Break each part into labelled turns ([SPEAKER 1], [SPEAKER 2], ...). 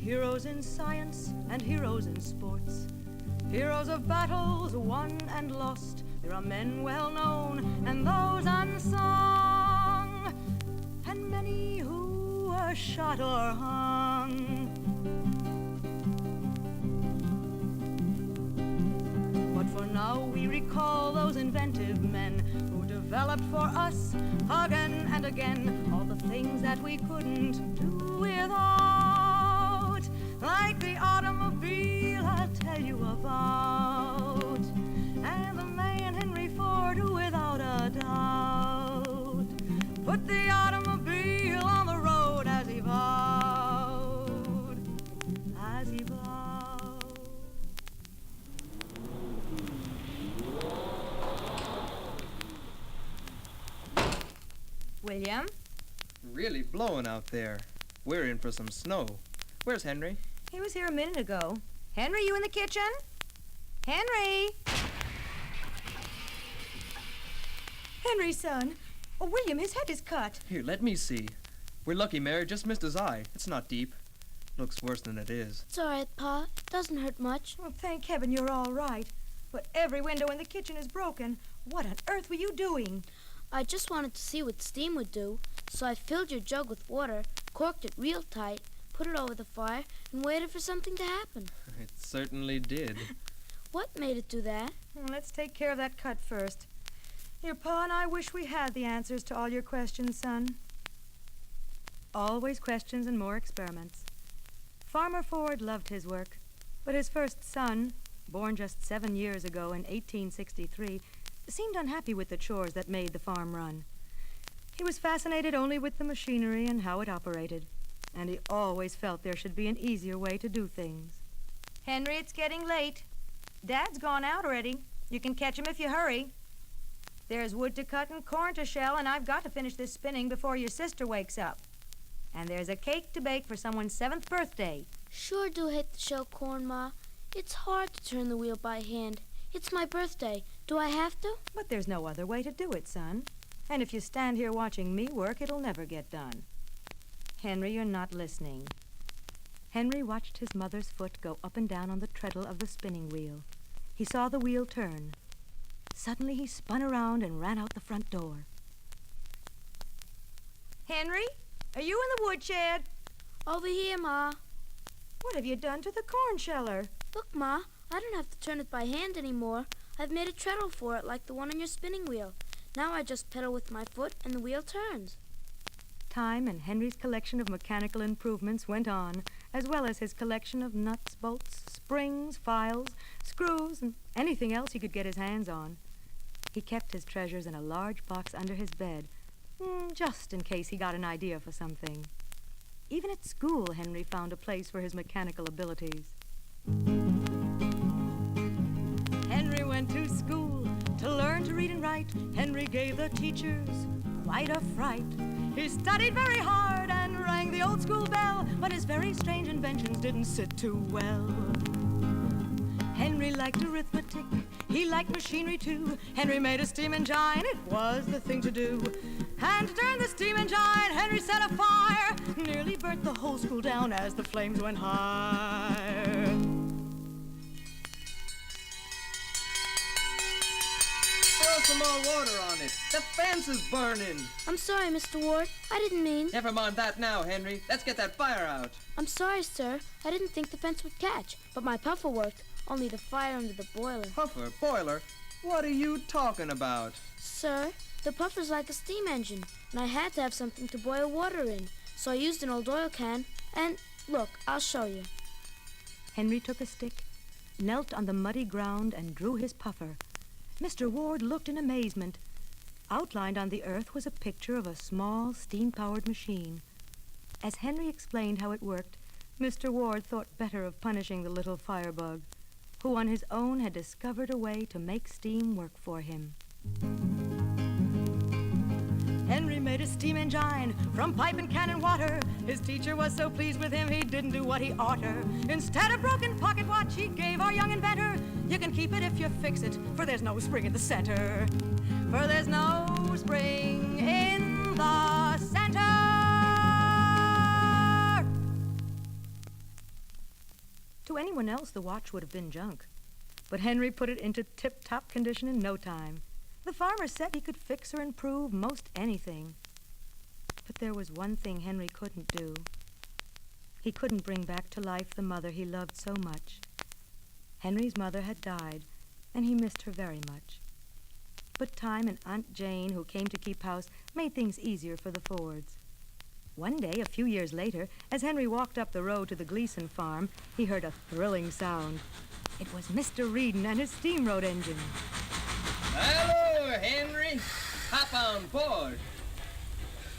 [SPEAKER 1] Heroes in science and heroes in sports, heroes of battles won and lost. There are men well known and those unsung, and many who were shot or hung. But for now we recall those inventive men who developed for us again and again all the things that we couldn't do without, like the automobile I'll tell you about, and the man Henry Ford who without a doubt put the automobile on the road as he vowed, as he vowed.
[SPEAKER 2] William?
[SPEAKER 3] Really blowing out there. We're in for some snow. Where's Henry?
[SPEAKER 2] He was here a minute ago. Henry, you in the kitchen? Henry! Henry, son. Oh, William, his head is cut.
[SPEAKER 3] Here, let me see. We're lucky Mary just missed his eye. It's not deep. Looks worse than it is.
[SPEAKER 4] It's all right, Pa. It doesn't hurt much.
[SPEAKER 2] Oh, thank heaven you're all right. But every window in the kitchen is broken. What on earth were you doing?
[SPEAKER 4] I just wanted to see what steam would do, so I filled your jug with water, corked it real tight, put it over the fire, and waited for something to happen.
[SPEAKER 3] It certainly did.
[SPEAKER 4] What made it do that?
[SPEAKER 2] Well, let's take care of that cut first. Your Pa and I wish we had the answers to all your questions, son. Always questions and more experiments. Farmer Ford loved his work, but his first son, born just 7 years ago in 1863, seemed unhappy with the chores that made the farm run. He was fascinated only with the machinery and how it operated, and he always felt there should be an easier way to do things. Henry, it's getting late. Dad's gone out already. You can catch him if you hurry. There's wood to cut and corn to shell, and I've got to finish this spinning before your sister wakes up. And there's a cake to bake for someone's 7th birthday.
[SPEAKER 4] Sure do hate to shell corn, Ma. It's hard to turn the wheel by hand. It's my birthday. Do I have to?
[SPEAKER 2] But there's no other way to do it, son. And if you stand here watching me work, it'll never get done. Henry, you're not listening. Henry watched his mother's foot go up and down on the treadle of the spinning wheel. He saw the wheel turn. Suddenly he spun around and ran out the front door. Henry, are you in the woodshed?
[SPEAKER 4] Over here, Ma.
[SPEAKER 2] What have you done to the corn sheller?
[SPEAKER 4] Look, Ma, I don't have to turn it by hand anymore. I've made a treadle for it like the one on your spinning wheel. Now I just pedal with my foot and the wheel turns.
[SPEAKER 2] Time and Henry's collection of mechanical improvements went on, as well as his collection of nuts, bolts, springs, files, screws, and anything else he could get his hands on. He kept his treasures in a large box under his bed, just in case he got an idea for something. Even at school, Henry found a place for his mechanical abilities. Henry went to school to learn to read and write. Henry gave the teachers quite a fright. He studied very hard and rang the old school bell, but his very strange inventions didn't sit too well. Henry liked arithmetic, he liked machinery too. Henry made a steam engine, it was the thing to do. And to turn the steam engine, Henry set a fire, nearly burnt the whole school down as the flames went higher.
[SPEAKER 3] Throw some more water on it. The fence is burning.
[SPEAKER 4] I'm sorry, Mr. Ward. I didn't mean...
[SPEAKER 3] Never mind that now, Henry. Let's get that fire out.
[SPEAKER 4] I'm sorry, sir. I didn't think the fence would catch, but my puffer worked. Only the fire under the boiler.
[SPEAKER 3] Puffer? Boiler? What are you talking about?
[SPEAKER 4] Sir, the puffer's like a steam engine, and I had to have something to boil water in, so I used an old oil can, and look, I'll show you.
[SPEAKER 2] Henry took a stick, knelt on the muddy ground, and drew his puffer. Mr. Ward looked in amazement. Outlined on the earth was a picture of a small, steam-powered machine. As Henry explained how it worked, Mr. Ward thought better of punishing the little firebug, who on his own had discovered a way to make steam work for him. Henry made a steam engine from pipe and can and water. His teacher was so pleased with him he didn't do what he oughter. Instead of broken pocket watch he gave our young inventor, you can keep it if you fix it, for there's no spring in the center. For there's no spring in the center. anyone else, the watch would have been junk. But Henry put it into tip-top condition in no time. The farmer said he could fix or improve most anything. But there was one thing Henry couldn't do. He couldn't bring back to life the mother he loved so much. Henry's mother had died, and he missed her very much. But time and Aunt Jane, who came to keep house, made things easier for the Fords. One day, a few years later, as Henry walked up the road to the Gleason farm, he heard a thrilling sound. It was Mr. Reedon and his steamroad engine.
[SPEAKER 3] Hello, Henry. Hop on board.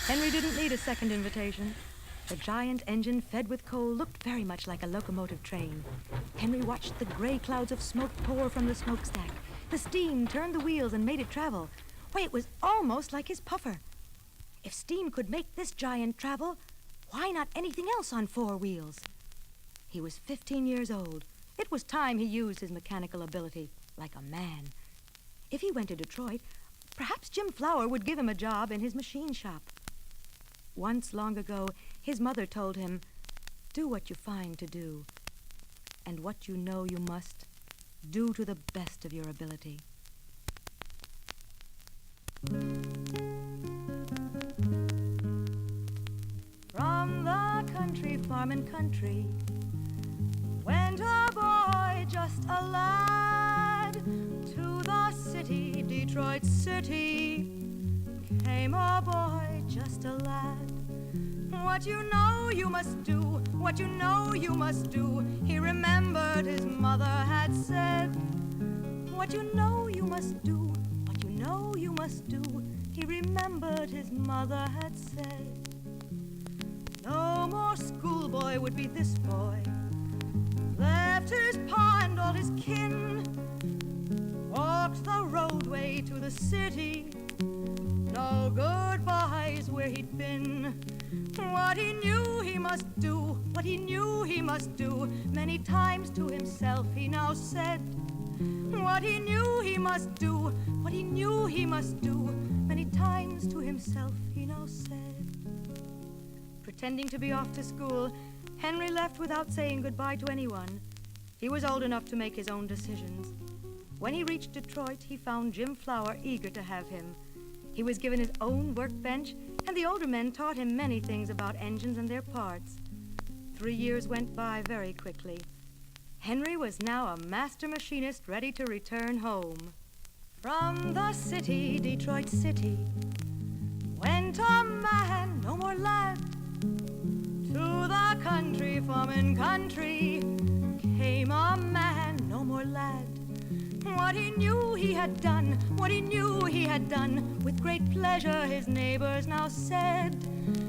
[SPEAKER 2] Henry didn't need a second invitation. The giant engine, fed with coal, looked very much like a locomotive train. Henry watched the gray clouds of smoke pour from the smokestack. The steam turned the wheels and made it travel. Why, it was almost like his puffer. If steam could make this giant travel, why not anything else on four wheels? He was 15 years old. It was time he used his mechanical ability like a man. If he went to Detroit, perhaps Jim Flower would give him a job in his machine shop. Once long ago, his mother told him, "Do what you find to do, and what you know you must, do to the best of your ability." From the country, farming country, went a boy, just a lad. To the city, Detroit city, came a boy, just a lad. What you know you must do, what you know you must do, he remembered his mother had said. What you know you must do, what you know you must do, he remembered his mother had said. No more schoolboy would be this boy, left his pa and all his kin, walked the roadway to the city, no goodbyes where he'd been. What he knew he must do, what he knew he must do, many times to himself he now said. What he knew he must do, what he knew he must do, many times to himself he now said. Pretending to be off to school, Henry left without saying goodbye to anyone. He was old enough to make his own decisions. When he reached Detroit, he found Jim Flower eager to have him. He was given his own workbench, and the older men taught him many things about engines and their parts. 3 years went by very quickly. Henry was now a master machinist ready to return home. From the city, Detroit city, went a man, no more lad. To the country, farming country, came a man, no more lad. What he knew he had done, what he knew he had done, with great pleasure his neighbors now said.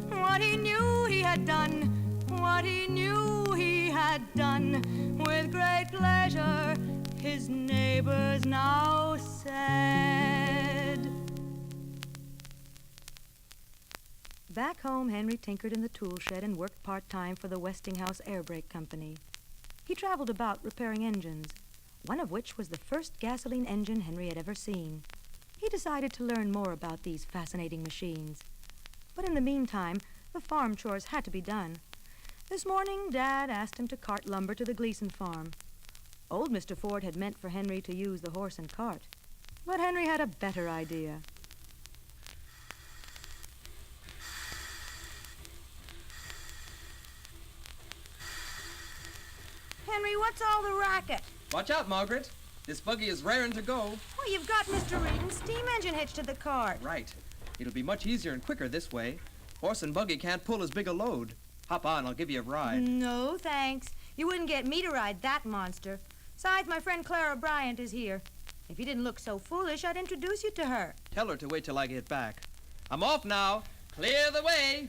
[SPEAKER 2] What he knew he had done, what he knew he had done, with great pleasure his neighbors now said. Back home, Henry tinkered in the tool shed and worked part-time for the Westinghouse Air Brake Company. He traveled about repairing engines, one of which was the first gasoline engine Henry had ever seen. He decided to learn more about these fascinating machines. But in the meantime, the farm chores had to be done. This morning, Dad asked him to cart lumber to the Gleason farm. Old Mr. Ford had meant for Henry to use the horse and cart, but Henry had a better idea.
[SPEAKER 5] Henry, what's all the racket?
[SPEAKER 3] Watch out, Margaret. This buggy is raring to go.
[SPEAKER 5] Well, you've got Mr. Reedon's steam engine hitched to the cart.
[SPEAKER 3] Right. It'll be much easier and quicker this way. Horse and buggy can't pull as big a load. Hop on, I'll give you a ride.
[SPEAKER 5] No, thanks. You wouldn't get me to ride that monster. Besides, my friend Clara Bryant is here. If you didn't look so foolish, I'd introduce you to her.
[SPEAKER 3] Tell her to wait till I get back. I'm off now. Clear the way.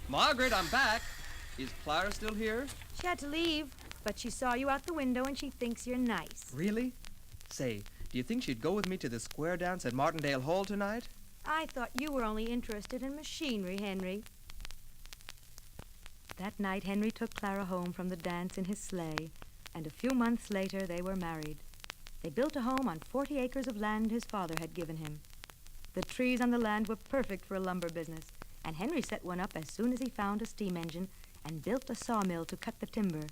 [SPEAKER 3] Margaret, I'm back. Is Clara still here?
[SPEAKER 5] She had to leave, but she saw you out the window and she thinks you're nice.
[SPEAKER 3] Really? Say, do you think she'd go with me to the square dance at Martindale Hall tonight?
[SPEAKER 5] I thought you were only interested in machinery, Henry.
[SPEAKER 2] That night, Henry took Clara home from the dance in his sleigh. and a few months later they were married. They built a home on 40 acres of land his father had given him. The trees on the land were perfect for a lumber business, and Henry set one up as soon as he found a steam engine and built a sawmill to cut the timber.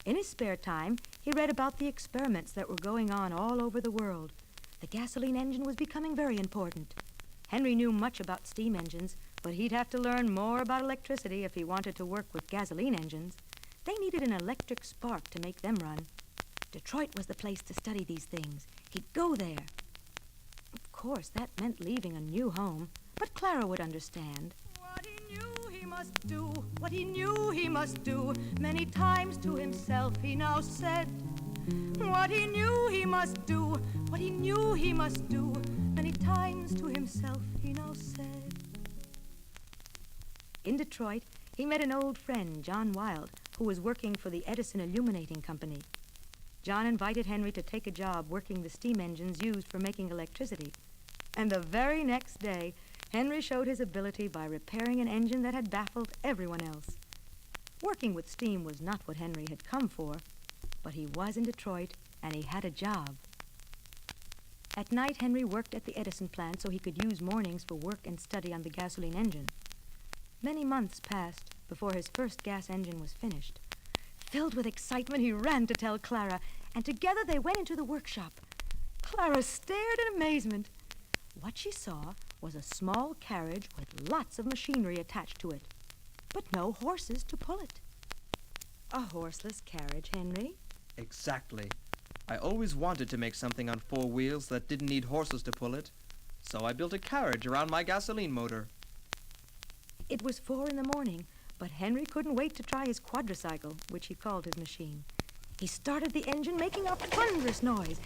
[SPEAKER 2] In his spare time, he read about the experiments that were going on all over the world. The gasoline engine was becoming very important. Henry knew much about steam engines, but he'd have to learn more about electricity if he wanted to work with gasoline engines. They needed an electric spark to make them run. Detroit was the place to study these things. He'd go there. Of course, that meant leaving a new home, but Clara would understand.
[SPEAKER 1] What he knew he must do, what he knew he must do, many times to himself he now said. What he knew he must do, what he knew he must do, many times to himself he now said.
[SPEAKER 2] In Detroit, he met an old friend, John Wilde, who was working for the Edison Illuminating Company. John invited Henry to take a job working the steam engines used for making electricity. And the very next day, Henry showed his ability by repairing an engine that had baffled everyone else. Working with steam was not what Henry had come for, but he was in Detroit and he had a job. At night, Henry worked at the Edison plant so he could use mornings for work and study on the gasoline engine. Many months passed before his first gas engine was finished. Filled with excitement, he ran to tell Clara, and together they went into the workshop. Clara stared in amazement. What she saw was a small carriage with lots of machinery attached to it, but no horses to pull it. A horseless carriage, Henry?
[SPEAKER 3] Exactly. I always wanted to make something on 4 wheels that didn't need horses to pull it, so I built a carriage around my gasoline motor.
[SPEAKER 2] It was 4 in the morning, but Henry couldn't wait to try his quadricycle, which he called his machine. He started the engine, making a thunderous noise.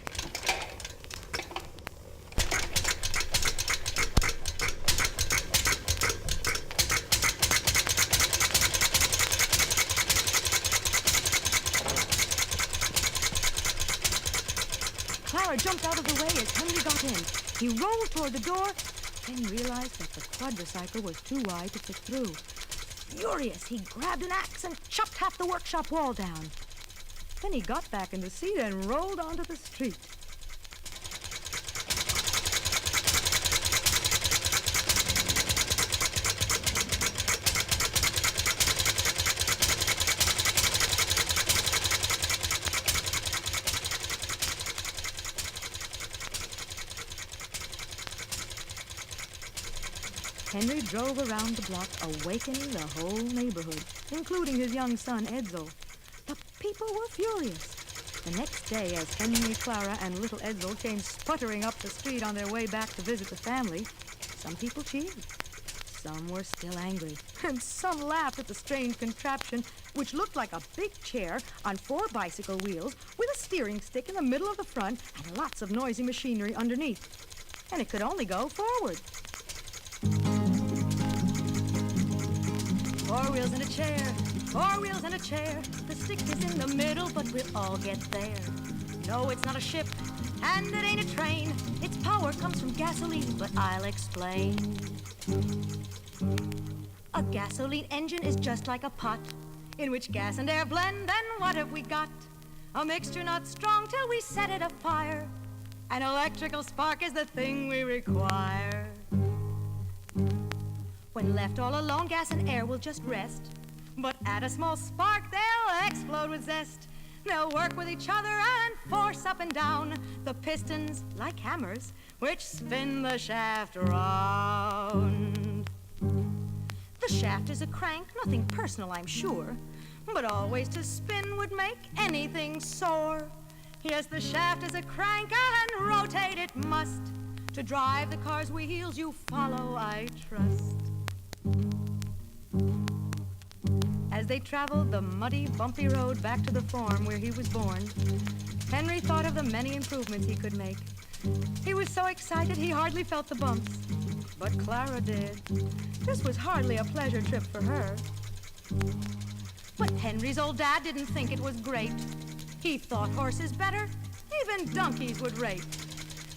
[SPEAKER 2] Clara jumped out of the way as Henry got in. He rolled toward the door, then realized that the quadricycle was too wide to fit through. Furious, he grabbed an axe and chopped half the workshop wall down. Then he got back in the seat and rolled onto the street. Henry drove around the block, awakening the whole neighborhood, including his young son, Edsel. The people were furious. The next day, as Henry, Clara, and little Edsel came sputtering up the street on their way back to visit the family, some people cheered. Some were still angry, and some laughed at the strange contraption, which looked like a big chair on 4 bicycle wheels with a steering stick in the middle of the front and lots of noisy machinery underneath. And it could only go forward. 4 wheels and a chair, 4 wheels and a chair. The stick is in the middle, but we'll all get there. No, it's not a ship, and it ain't a train. Its power comes from gasoline, but I'll explain. A gasoline engine is just like a pot in which gas and air blend, and what have we got? A mixture not strong till we set it afire. An electrical spark is the thing we require. When left all alone, gas and air will just rest. But add a small spark, they'll explode with zest. They'll work with each other and force up and down the pistons, like hammers, which spin the shaft round. The shaft is a crank, nothing personal, I'm sure, but always to spin would make anything soar. Yes, the shaft is a crank and rotate it must. To drive the car's wheels you follow, I trust. As they traveled the muddy, bumpy road back to the farm where he was born, Henry thought of the many improvements he could make. He was so excited he hardly felt the bumps. But Clara did. This was hardly a pleasure trip for her. But Henry's old dad didn't think it was great. He thought horses better, even donkeys would rate.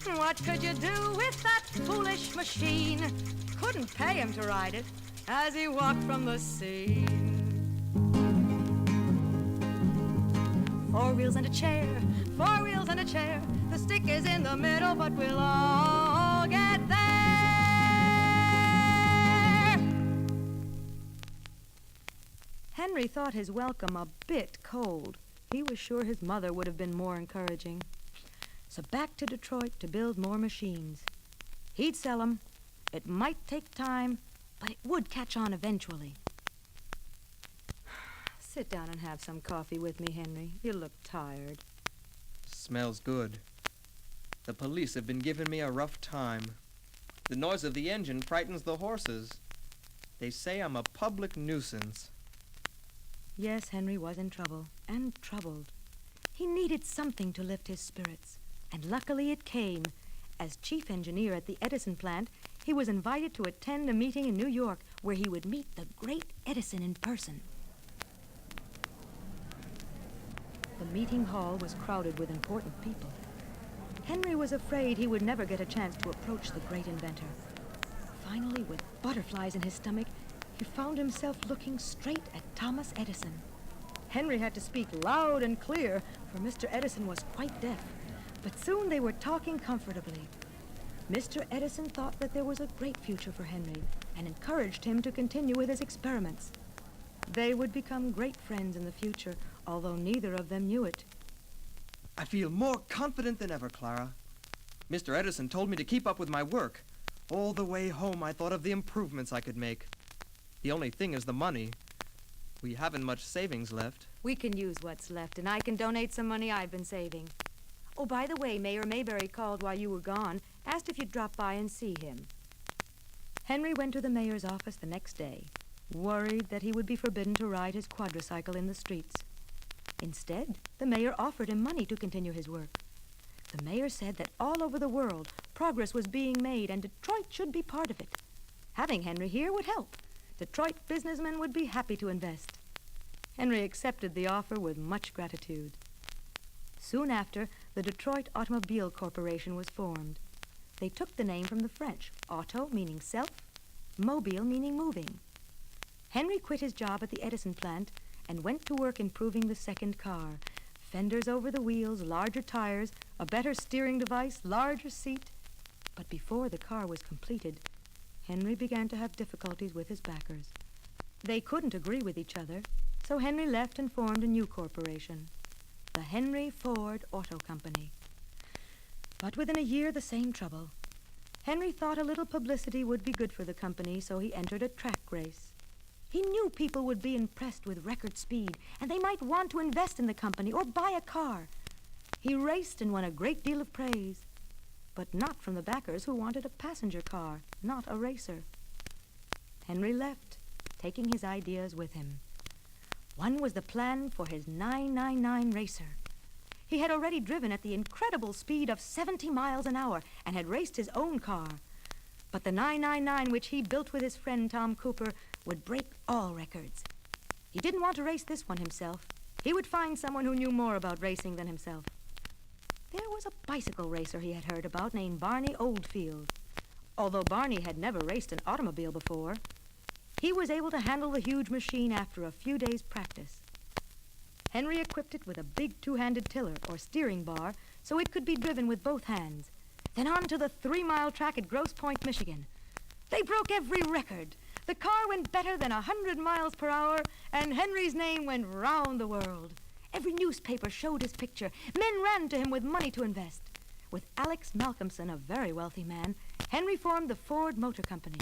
[SPEAKER 2] What could you do with that foolish machine? Couldn't pay him to ride it as he walked from the scene. Four wheels and a chair, four wheels and a chair. The stick is in the middle, but we'll all get there. Henry thought his welcome a bit cold. He was sure his mother would have been more encouraging. So back to Detroit to build more machines. He'd sell them. It might take time, but it would catch on eventually. Sit down and have some coffee with me, Henry. You look tired.
[SPEAKER 3] Smells good. The police have been giving me a rough time. The noise of the engine frightens the horses. They say I'm a public nuisance.
[SPEAKER 2] Yes, Henry was in trouble, and troubled. He needed something to lift his spirits, and luckily it came. As chief engineer at the Edison plant, he was invited to attend a meeting in New York where he would meet the great Edison in person. The meeting hall was crowded with important people. Henry was afraid he would never get a chance to approach the great inventor. Finally, with butterflies in his stomach, he found himself looking straight at Thomas Edison. Henry had to speak loud and clear, for Mr. Edison was quite deaf. But soon they were talking comfortably. Mr. Edison thought that there was a great future for Henry and encouraged him to continue with his experiments. They would become great friends in the future, although neither of them knew it.
[SPEAKER 3] I feel more confident than ever, Clara. Mr. Edison told me to keep up with my work. All the way home I thought of the improvements I could make. The only thing is the money. We haven't much savings left.
[SPEAKER 2] We can use what's left, and I can donate some money I've been saving. Oh, by the way, Mayor Mayberry called while you were gone, asked if you'd drop by and see him. Henry went to the mayor's office the next day, worried that he would be forbidden to ride his quadricycle in the streets. Instead, the mayor offered him money to continue his work. The mayor said that all over the world, progress was being made and Detroit should be part of it. Having Henry here would help. Detroit businessmen would be happy to invest. Henry accepted the offer with much gratitude. Soon after, the Detroit Automobile Corporation was formed. They took the name from the French, auto meaning self, mobile meaning moving. Henry quit his job at the Edison plant and went to work improving the second car. Fenders over the wheels, larger tires, a better steering device, larger seat. But before the car was completed, Henry began to have difficulties with his backers. They couldn't agree with each other, so Henry left and formed a new corporation, the Henry Ford Auto Company. But within a year, the same trouble. Henry thought a little publicity would be good for the company, so he entered a track race. He knew people would be impressed with record speed, and they might want to invest in the company or buy a car. He raced and won a great deal of praise, but not from the backers who wanted a passenger car, not a racer. Henry left, taking his ideas with him. One was the plan for his 999 racer. He had already driven at the incredible speed of 70 miles an hour and had raced his own car. But the 999, which he built with his friend Tom Cooper, would break all records. He didn't want to race this one himself. He would find someone who knew more about racing than himself. There was a bicycle racer he had heard about named Barney Oldfield. Although Barney had never raced an automobile before, he was able to handle the huge machine after a few days' practice. Henry equipped it with a big two-handed tiller or steering bar so it could be driven with both hands. Then on to the 3-mile track at Grosse Pointe, Michigan. They broke every record. The car went better than 100 miles per hour, and Henry's name went round the world. Every newspaper showed his picture. Men ran to him with money to invest. With Alex Malcolmson, a very wealthy man, Henry formed the Ford Motor Company.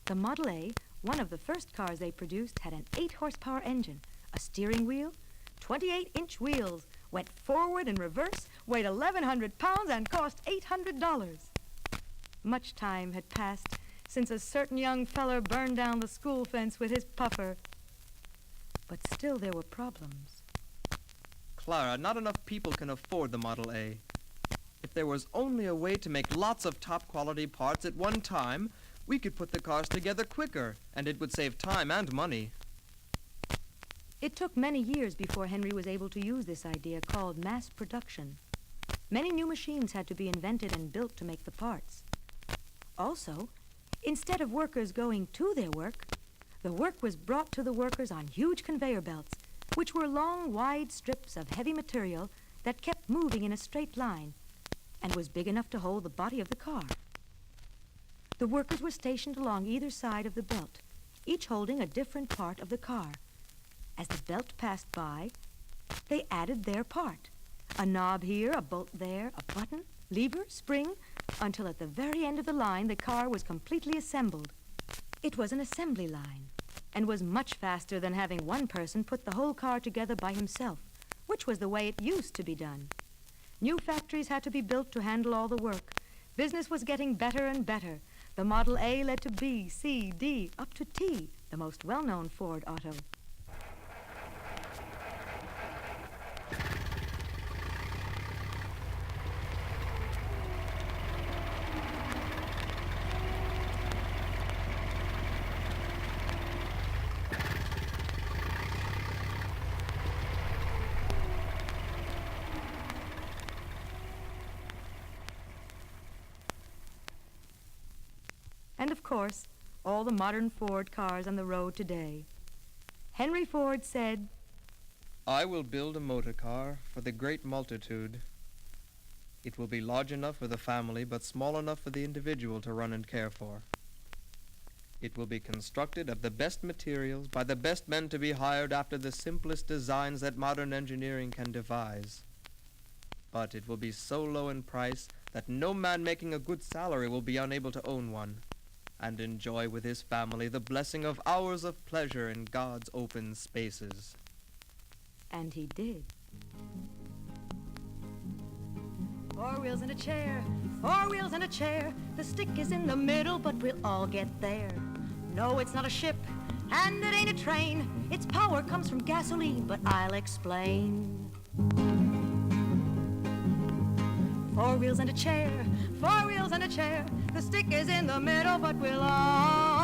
[SPEAKER 2] The Model A, one of the first cars they produced, had an 8-horsepower engine, a steering wheel, 28-inch wheels, went forward and reverse, weighed 1,100 pounds, and cost $800. Much time had passed since a certain young feller burned down the school fence with his puffer. But still there were problems.
[SPEAKER 3] Clara, not enough people can afford the Model A. If there was only a way to make lots of top-quality parts at one time, we could put the cars together quicker, and it would save time and money.
[SPEAKER 2] It took many years before Henry was able to use this idea called mass production. Many new machines had to be invented and built to make the parts. Also, instead of workers going to their work, the work was brought to the workers on huge conveyor belts, which were long, wide strips of heavy material that kept moving in a straight line and was big enough to hold the body of the car. The workers were stationed along either side of the belt, each holding a different part of the car. As the belt passed by, they added their part. A knob here, a bolt there, a button, lever, spring, until at the very end of the line the car was completely assembled. It was an assembly line and was much faster than having one person put the whole car together by himself, which was the way it used to be done. New factories had to be built to handle all the work. Business was getting better and better. The Model A led to B, C, D, up to T, the most well-known Ford auto. And of course, all the modern Ford cars on the road today. Henry Ford said,
[SPEAKER 3] I will build a motor car for the great multitude. It will be large enough for the family, but small enough for the individual to run and care for. It will be constructed of the best materials by the best men to be hired after the simplest designs that modern engineering can devise. But it will be so low in price that no man making a good salary will be unable to own one and enjoy with his family the blessing of hours of pleasure in God's open spaces.
[SPEAKER 2] and he did.
[SPEAKER 1] 4 wheels and a chair, 4 wheels and a chair. The stick is in the middle, but we'll all get there. No, it's not a ship, and it ain't a train. Its power comes from gasoline, but I'll explain. 4 wheels and a chair, 4 wheels and a chair. The stick is in the middle, but we'll all